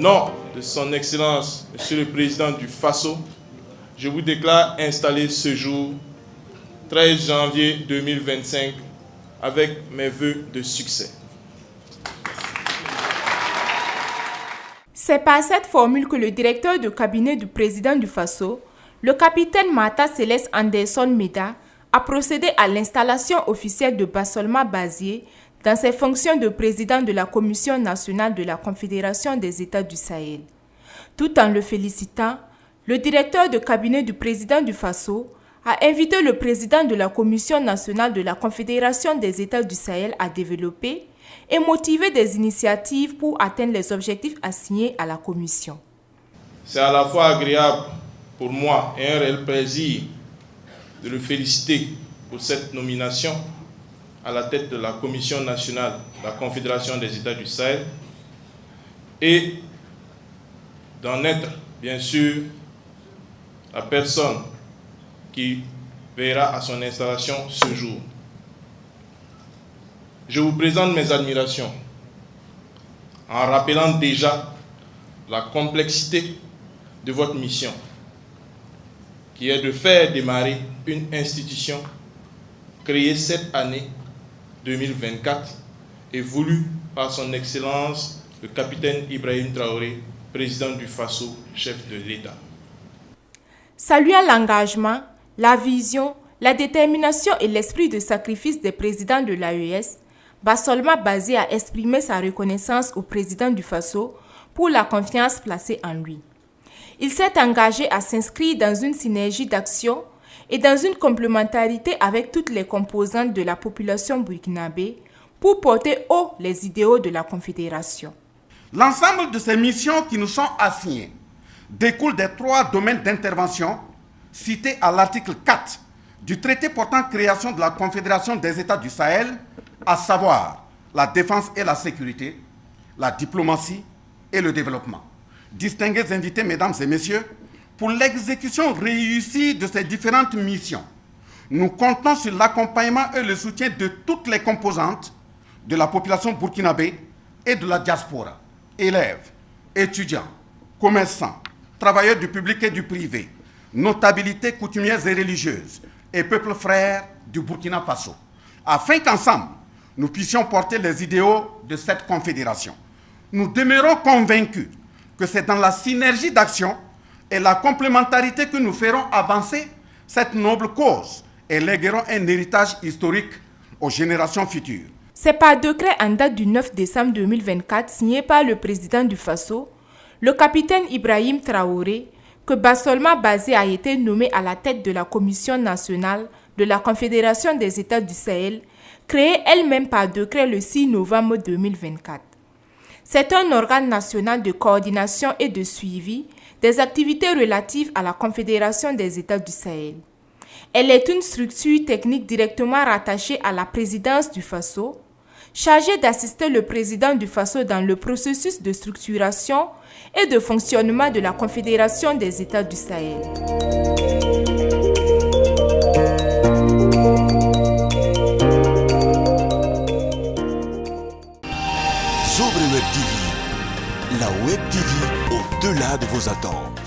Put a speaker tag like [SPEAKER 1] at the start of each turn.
[SPEAKER 1] nom de son Excellence, Monsieur le Président du Faso, je vous déclare installé ce jour, 13 janvier 2025, avec mes vœux de succès.
[SPEAKER 2] C'est par cette formule que le directeur de cabinet du président du Faso, le capitaine Martha Céleste Anderson Meda, a procédé à l'installation officielle de Bassolma Bazié dans ses fonctions de président de la Commission nationale de la Confédération des États du Sahel. Tout en le félicitant, le directeur de cabinet du président du Faso a invité le président de la Commission nationale de la Confédération des États du Sahel à développer et motiver des initiatives pour atteindre les objectifs assignés à la Commission.
[SPEAKER 1] C'est à la fois agréable pour moi et un réel plaisir de le féliciter pour cette nomination à la tête de la Commission nationale de la Confédération des États du Sahel et d'en être, bien sûr, la personne qui veillera à son installation ce jour. Je vous présente mes admirations en rappelant déjà la complexité de votre mission, qui est de faire démarrer une institution créée cette année 2024 et voulue par son Excellence le capitaine Ibrahim Traoré, président du Faso, chef de l'État.
[SPEAKER 2] Saluant l'engagement, la vision, la détermination et l'esprit de sacrifice des présidents de l'AES, Bassolma Bazié a exprimé sa reconnaissance au président du Faso pour la confiance placée en lui. Il s'est engagé à s'inscrire dans une synergie d'action et dans une complémentarité avec toutes les composantes de la population burkinabé pour porter haut les idéaux de la Confédération.
[SPEAKER 3] L'ensemble de ces missions qui nous sont assignées découle des 3 domaines d'intervention cités à l'article 4 du traité portant création de la Confédération des États du Sahel, à savoir la défense et la sécurité, la diplomatie et le développement. Distingués invités, mesdames et messieurs, pour l'exécution réussie de ces différentes missions, nous comptons sur l'accompagnement et le soutien de toutes les composantes de la population burkinabé et de la diaspora, élèves, étudiants, commerçants, travailleurs du public et du privé, notabilités coutumières et religieuses et peuples frères du Burkina Faso, afin qu'ensemble, nous puissions porter les idéaux de cette confédération. Nous demeurons convaincus que c'est dans la synergie d'action et la complémentarité que nous ferons avancer cette noble cause et léguerons un héritage historique aux générations futures.
[SPEAKER 2] C'est par décret en date du 9 décembre 2024 signé par le président du Faso, le capitaine Ibrahim Traoré, que Bassolma Bazié a été nommé à la tête de la Commission nationale de la Confédération des États du Sahel, créée elle-même par décret le 6 novembre 2024. C'est un organe national de coordination et de suivi des activités relatives à la Confédération des États du Sahel. Elle est une structure technique directement rattachée à la présidence du Faso, chargée d'assister le président du Faso dans le processus de structuration et de fonctionnement de la Confédération des États du Sahel.
[SPEAKER 4] Sobre Web TV, la Web TV au-delà de vos attentes.